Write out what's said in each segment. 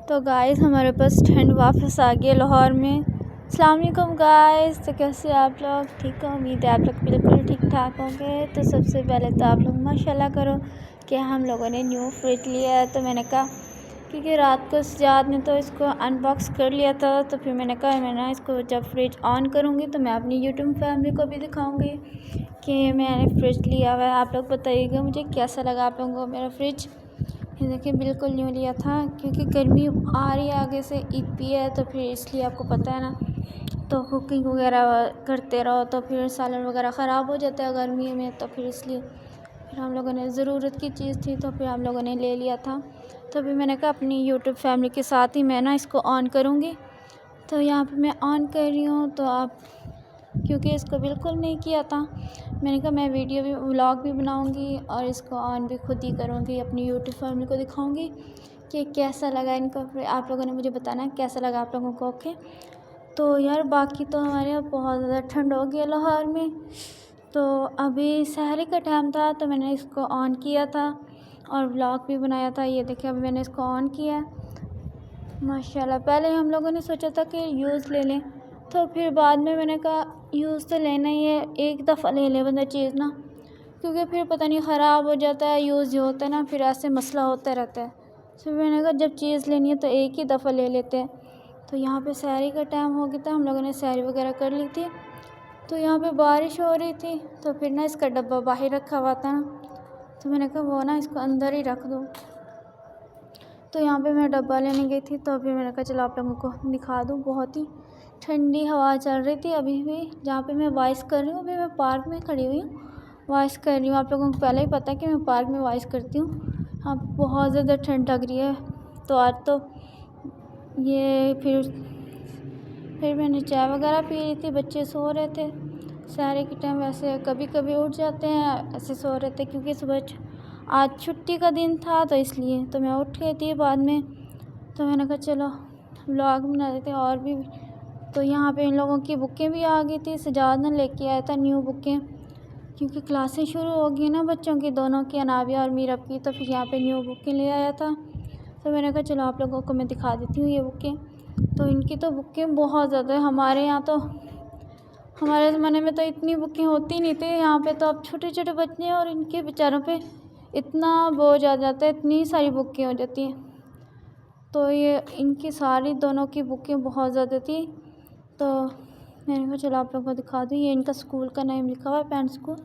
तो गाइस हमारे पास ठंड वापस आ गई लाहौर में। अस्सलाम वालेकुम गाइस, तो कैसे आप लोग? ठीक हो? उम्मीद है आप लोग बिल्कुल ठीक ठाक होंगे। तो सबसे पहले तो आप लोग माशाल्लाह करो कि हम लोगों ने न्यू फ्रिज लिया है। तो मैंने कहा क्योंकि रात को सजाद ने तो इसको अनबॉक्स कर लिया था, तो फिर मैंने कहा मैं ना इसको जब फ्रिज ऑन करूँगी तो मैं अपनी यूट्यूब फैमिली को भी दिखाऊँगी कि मैंने फ्रिज लिया हुआ है। आप लोग बताइएगा मुझे कैसा लगा आप लोगों को मेरा फ्रिज। ये देखिए बिल्कुल न्यू लिया था क्योंकि गर्मी आ रही है, आगे से ईद भी है, तो फिर इसलिए आपको पता है ना, तो कुकिंग वगैरह करते रहो तो फिर सालन वगैरह ख़राब हो जाता है गर्मी में, तो फिर इसलिए फिर हम लोगों ने ज़रूरत की चीज़ थी तो फिर हम लोगों ने ले लिया था। तो फिर मैंने कहा अपनी यूट्यूब फैमिली के साथ ही मैं ना इसको ऑन करूँगी। तो यहाँ पे मैं ऑन कर रही हूँ, तो आप क्योंकि इसको बिल्कुल नहीं किया था, मैंने कहा मैं वीडियो भी व्लॉग भी बनाऊंगी और इसको ऑन भी खुद ही करूँगी, अपनी यूट्यूब फैमिली को दिखाऊंगी कि कैसा लगा इनको। फिर आप लोगों ने मुझे बताना है कैसा लगा आप लोगों को। ओके, तो यार बाकी तो हमारे यहाँ बहुत ज़्यादा ठंड हो गई है लाहौर में। तो अभी सहरी का टाइम था तो मैंने इसको ऑन किया था और व्लॉग भी बनाया था। ये देखिए अभी मैंने इसको ऑन किया है माशाल्लाह। पहले हम लोगों ने सोचा था कि यूज़ ले लें, तो फिर बाद में मैंने कहा यूज़ तो लेना ही है, एक दफ़ा ले ले बंदा चीज़ ना, क्योंकि फिर पता नहीं ख़राब हो जाता है, यूज़ जो होता है ना फिर ऐसे मसला होता रहता है। तो मैंने कहा जब चीज़ लेनी है तो एक ही दफ़ा ले लेते हैं। तो यहाँ पे सहरी का टाइम हो गया था, हम लोगों ने सहरी वगैरह कर ली थी। तो यहाँ पे बारिश हो रही थी, तो फिर ना इसका डब्बा बाहर रखा हुआ था ना, तो मैंने कहा वो ना इसको अंदर ही रख दो। तो यहाँ पे मैं डब्बा लेने गई थी, तो अभी मैंने कहा चलो आप लोगों को दिखा दूँ। बहुत ही ठंडी हवा चल रही थी अभी भी, जहाँ पे मैं वॉइस कर रही हूँ। अभी मैं पार्क में खड़ी हुई हूँ, वॉइस कर रही हूँ। आप लोगों को पहले ही पता है कि मैं पार्क में वॉइस करती हूँ। अब बहुत ज़्यादा ठंड लग रही है, तो आज तो ये फिर मैंने चाय वगैरह पी रही थी, बच्चे सो रहे थे। सहरी के टाइम वैसे कभी कभी उठ जाते हैं, ऐसे सो रहे थे क्योंकि सुबह आज छुट्टी का दिन था, तो इसलिए तो मैं उठ गई थी बाद में। तो मैंने कहा चलो व्लॉग बना देते और भी। तो यहाँ पे इन लोगों की बुकें भी आ गई थी, सजाद ने लेके आया था न्यू बुकें, क्योंकि क्लासें शुरू हो गई ना बच्चों की, दोनों की, अनाबिया और मीरब की। तो फिर यहाँ पे न्यू बुकें ले आया था, तो मैंने कहा चलो आप लोगों को मैं दिखा देती हूँ ये बुकें। तो इनकी तो बुकें बहुत ज़्यादा है, हमारे यहाँ तो हमारे ज़माने में तो इतनी बुकें होती नहीं थी। यहाँ पे तो अब छोटे छोटे बच्चे हैं और इनके बेचारों पे इतना बोझ आ जाता है, इतनी सारी बुकें हो जाती हैं। तो ये इनकी सारी दोनों की बुकें बहुत ज़्यादा थी, तो मैंने कहा चलो आप लोगों को दिखा दूँ। ये इनका स्कूल का नेम लिखा हुआ है, पेंट स्कूल।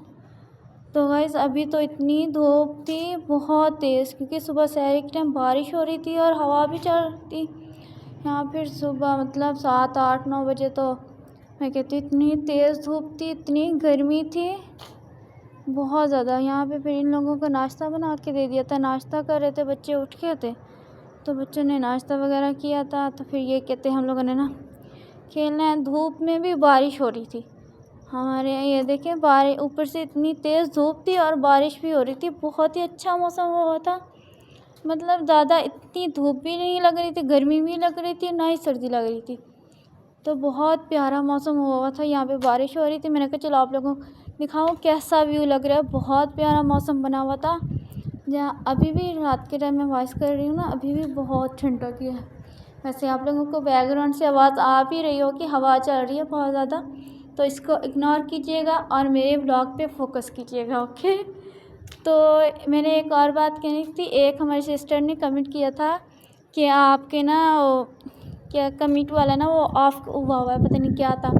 तो गाइस अभी तो इतनी धूप थी बहुत तेज़, क्योंकि सुबह सहरी के टाइम बारिश हो रही थी और हवा भी चल रही थी यहाँ। फिर सुबह मतलब 7, 8, 9 बजे तो मैं कहती इतनी तेज़ धूप थी, इतनी गर्मी थी बहुत ज़्यादा। यहाँ पे फिर इन लोगों को नाश्ता बना के दे दिया था, नाश्ता कर रहे थे, बच्चे उठ गए थे, तो बच्चों ने नाश्ता वगैरह किया था। तो फिर ये कहते हम लोगों ने ना खेलना है। धूप में भी बारिश हो रही थी हमारे यहाँ, ये देखें बारिश, ऊपर से इतनी तेज़ धूप थी और बारिश भी हो रही थी। बहुत ही अच्छा मौसम हुआ था, मतलब ज़्यादा इतनी धूप भी नहीं लग रही थी, गर्मी भी लग रही थी, ना ही सर्दी लग रही थी। तो बहुत प्यारा मौसम हुआ था, यहाँ पे बारिश हो रही थी। मैंने कहा चलो आप लोगों को दिखाऊँ कैसा व्यू लग रहा है। बहुत प्यारा मौसम बना हुआ था। जहाँ अभी भी रात के टाइम में वॉइस कर रही हूँ ना, अभी भी बहुत ठंड लगी है। वैसे आप लोगों को बैकग्राउंड से आवाज़ आ भी रही हो कि हवा चल रही है बहुत ज़्यादा, तो इसको इग्नोर कीजिएगा और मेरे ब्लॉग पे फोकस कीजिएगा। ओके, तो मैंने एक और बात कहनी थी। एक हमारी सिस्टर ने कमेंट किया था कि आपके ना वो क्या कमेंट वाला ना वो ऑफ हुआ हुआ है, पता नहीं क्या था।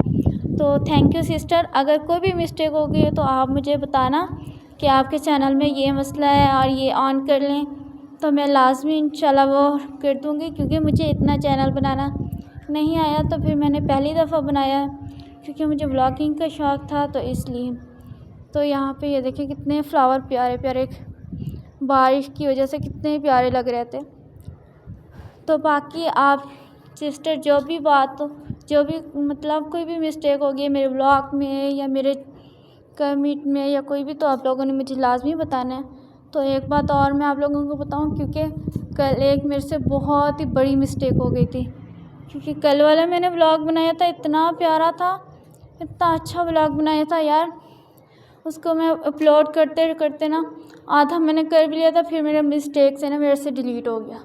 तो थैंक यू सिस्टर, अगर कोई भी मिस्टेक हो गई है तो आप मुझे बताना कि आपके चैनल में ये मसला है और ये ऑन कर लें, तो मैं लाजमी इंशाल्लाह वो कर दूँगी, क्योंकि मुझे इतना चैनल बनाना नहीं आया। तो फिर मैंने पहली दफ़ा बनाया है, क्योंकि मुझे व्लॉगिंग का शौक़ था, तो इसलिए। तो यहाँ पे ये देखिए कितने फ्लावर प्यारे प्यारे, बारिश की वजह से कितने प्यारे लग रहे थे। तो बाकी आप सिस्टर जो भी बात हो, जो भी मतलब कोई भी मिस्टेक होगी मेरे ब्लॉग में या मेरे कमेंट में या कोई भी, तो आप लोगों ने मुझे लाजमी बताना है। तो एक बात और मैं आप लोगों को बताऊं, क्योंकि कल एक मेरे से बहुत ही बड़ी मिस्टेक हो गई थी। क्योंकि कल वाला मैंने ब्लॉग बनाया था, इतना प्यारा था, इतना अच्छा ब्लॉग बनाया था यार। उसको मैं अपलोड करते करते ना आधा मैंने कर भी लिया था, फिर मेरे मिस्टेक से ना मेरे से डिलीट हो गया।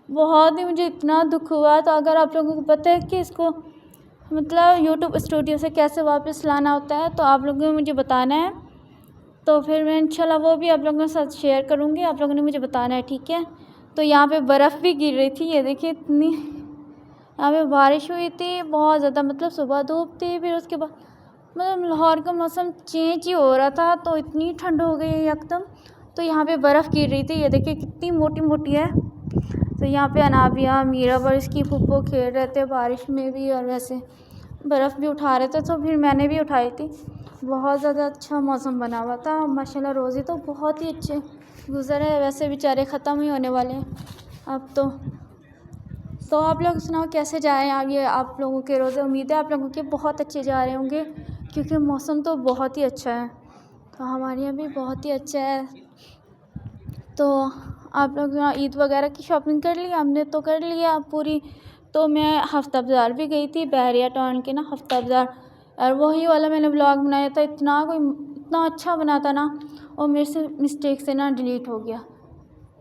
बहुत ही मुझे इतना दुख हुआ। तो अगर आप लोगों को पता है कि इसको मतलब यूट्यूब स्टूडियो से कैसे वापस लाना होता है तो आप लोगों को मुझे बताना है। तो फिर मैं इंशाल्लाह वो भी आप लोगों के साथ शेयर करूँगी, आप लोगों ने मुझे बताना है, ठीक है। तो यहाँ पे बर्फ़ भी गिर रही थी, ये देखिए इतनी यहाँ पे बारिश हुई थी बहुत ज़्यादा, मतलब सुबह धूप थी, फिर उसके बाद मतलब लाहौर का मौसम चेंज ही हो रहा था तो इतनी ठंड हो गई एकदम। तो यहाँ पे बर्फ़ गिर रही थी, ये देखिए कितनी मोटी मोटी है। तो यहाँ पे अनाबिया मीरा और इसकी फुप्पो खेल रहे थे बारिश में भी, और वैसे बर्फ़ भी उठा रहे थे, तो फिर मैंने भी उठाई थी। बहुत ज़्यादा अच्छा मौसम बना हुआ था माशाल्लाह। रोज़े तो बहुत ही अच्छे गुज़रे, वैसे बेचारे ख़त्म ही होने वाले हैं अब तो आप लोग सुनाओ कैसे जा रहे हैं ये आप लोगों के रोज़े। उम्मीद है आप लोगों के बहुत अच्छे जा रहे होंगे क्योंकि मौसम तो बहुत ही अच्छा है। तो हमारे यहाँ भी बहुत ही अच्छा है। तो आप लोग ईद वगैरह की शॉपिंग कर ली? हमने तो कर लिया पूरी। तो मैं हफ्ता बाज़ार भी गई थी, बहरिया टाउन के ना हफ्ता बाज़ार, और वही वाला मैंने ब्लॉग बनाया था। इतना अच्छा बना था ना, और मेरे से मिस्टेक से ना डिलीट हो गया।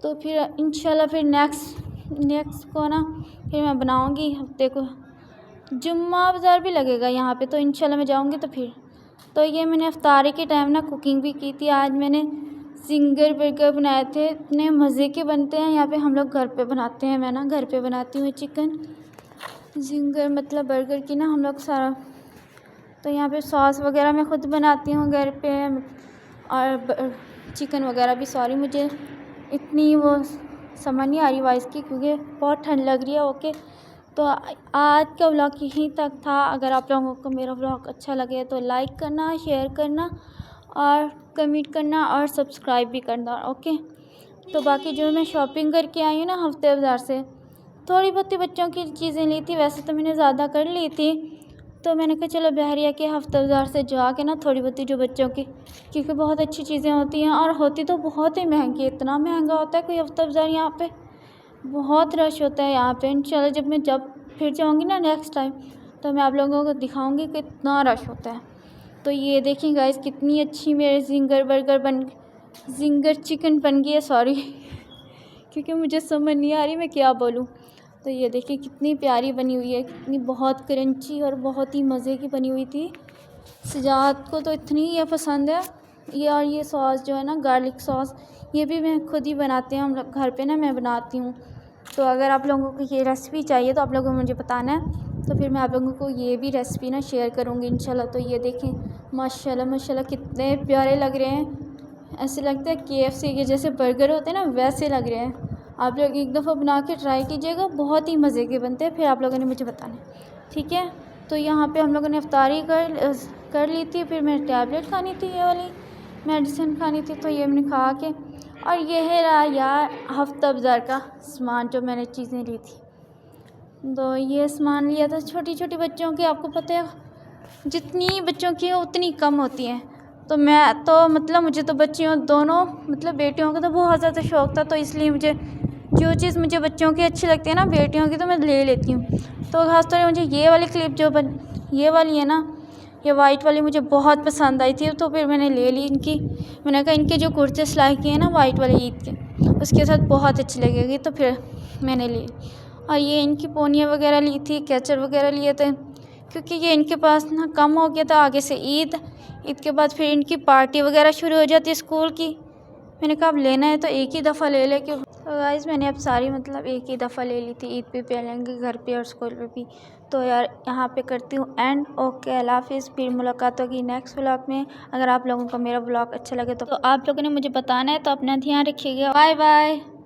तो फिर इंशाल्लाह फिर नेक्स्ट को ना फिर मैं बनाऊँगी। हफ्ते को जुम्मा बाज़ार भी लगेगा यहाँ पे, तो इंशाल्लाह मैं जाऊँगी। तो फिर तो ये मैंने इफ्तारी के टाइम ना कुकिंग भी की थी। आज मैंने ज़िंगर बर्गर बनाए थे, इतने मज़े के बनते हैं। यहाँ पे हम लोग घर पे बनाते हैं, मैं ना घर पे बनाती हूँ चिकन ज़िंगर मतलब बर्गर की ना हम लोग सारा। तो यहाँ पे सॉस वगैरह मैं ख़ुद बनाती हूँ घर पे, और चिकन वगैरह भी। सॉरी मुझे इतनी वो समझ नहीं आ रही वॉइस की क्योंकि बहुत ठंड लग रही है। ओके, तो आज का व्लॉग यहीं तक था। अगर आप लोगों को मेरा व्लॉग अच्छा लगे तो लाइक करना, शेयर करना और कमेंट करना और सब्सक्राइब भी करना। ओके, तो बाकी जो मैं शॉपिंग करके आई हूँ ना हफ्ते बाज़ार से, थोड़ी बहुत ही बच्चों की चीज़ें ली थी, वैसे तो मैंने ज़्यादा कर ली थी। तो मैंने कहा चलो बहरिया के हफ्ता बाज़ार से जाके ना थोड़ी बहुत ही जो बच्चों की, क्योंकि बहुत अच्छी चीज़ें होती हैं और होती तो बहुत ही महंगी, इतना महंगा होता है कोई हफ्ता बाज़ार। यहाँ पे बहुत रश होता है यहाँ पे। इंशाल्लाह जब फिर जाऊँगी ना नेक्स्ट टाइम तो मैं आप लोगों को दिखाऊँगी कि इतना रश होता है। तो ये देखिए गाइस कितनी अच्छी मेरे ज़िंगर चिकन बन गई है। सॉरी क्योंकि मुझे समझ नहीं आ रही मैं क्या बोलूँ। तो ये देखिए कितनी प्यारी बनी हुई है, कितनी बहुत क्रंची और बहुत ही मज़े की बनी हुई थी। सजाद को तो इतनी ये पसंद है। ये और ये सॉस जो है ना गार्लिक सॉस, ये भी मैं खुद ही बनाते हैं हम लोग घर पे ना, मैं बनाती हूँ। तो अगर आप लोगों को ये रेसिपी चाहिए तो आप लोगों को मुझे बताना है, तो फिर मैं आप लोगों को ये भी रेसिपी ना शेयर करूँगी इंशाल्लाह। तो ये देखें माशाल्लाह माशाल्लाह कितने प्यारे लग रहे हैं। ऐसे लगता है KFC के जैसे बर्गर होते हैं ना, वैसे लग रहे हैं। आप लोग एक दफ़ा बना के ट्राई कीजिएगा, बहुत ही मज़े के बनते हैं। फिर आप लोगों ने मुझे बताना है, ठीक है। तो यहाँ पे हम लोगों ने इफ्तारी कर ली थी। फिर मैं टैबलेट खानी थी, ये वाली मेडिसिन खानी थी, तो ये मैंने खा के। और ये है रहा यार हफ्ता बाज़ार का सामान जो मैंने चीज़ें ली थी। तो ये सामान लिया था छोटी छोटी बच्चों की, आपको पता है जितनी बच्चों की उतनी कम होती हैं। तो मैं तो मतलब मुझे तो बच्चियों दोनों मतलब बेटियों का तो बहुत ज़्यादा शौक़ था, तो इसलिए मुझे जो चीज़ मुझे बच्चों की अच्छी लगती है ना बेटियों की, तो मैं ले लेती हूँ। तो ख़ासतौर पर मुझे ये वाली क्लिप ये वाली है ना, ये वाइट वाली मुझे बहुत पसंद आई थी। तो फिर मैंने ले ली इनकी। मैंने कहा इनके जो कुर्ते सिलाई किए हैं ना वाइट वाले ईद के, उसके साथ बहुत अच्छी लगेगी, तो फिर मैंने ली। और ये इनकी पोनियाँ वगैरह ली थी, कैचर वगैरह लिए थे, क्योंकि ये इनके पास ना कम हो गया था। आगे से ईद के बाद फिर इनकी पार्टी वगैरह शुरू हो जाती है स्कूल की। मैंने कहा अब लेना है तो एक ही दफ़ा ले ले। क्यों तो गाइस मैंने अब सारी मतलब एक ही दफ़ा ले ली थी, ईद पे पहनेंगे घर पे और स्कूल पे भी। तो यार यहाँ पे करती हूँ एंड। ओके, अल्लाह हाफिज़। फिर मुलाकात होगी नेक्स्ट व्लॉग में। अगर आप लोगों को मेरा व्लॉग अच्छा लगे तो आप लोगों ने मुझे बताना है, तो अपना ध्यान रखिएगा। Bye bye.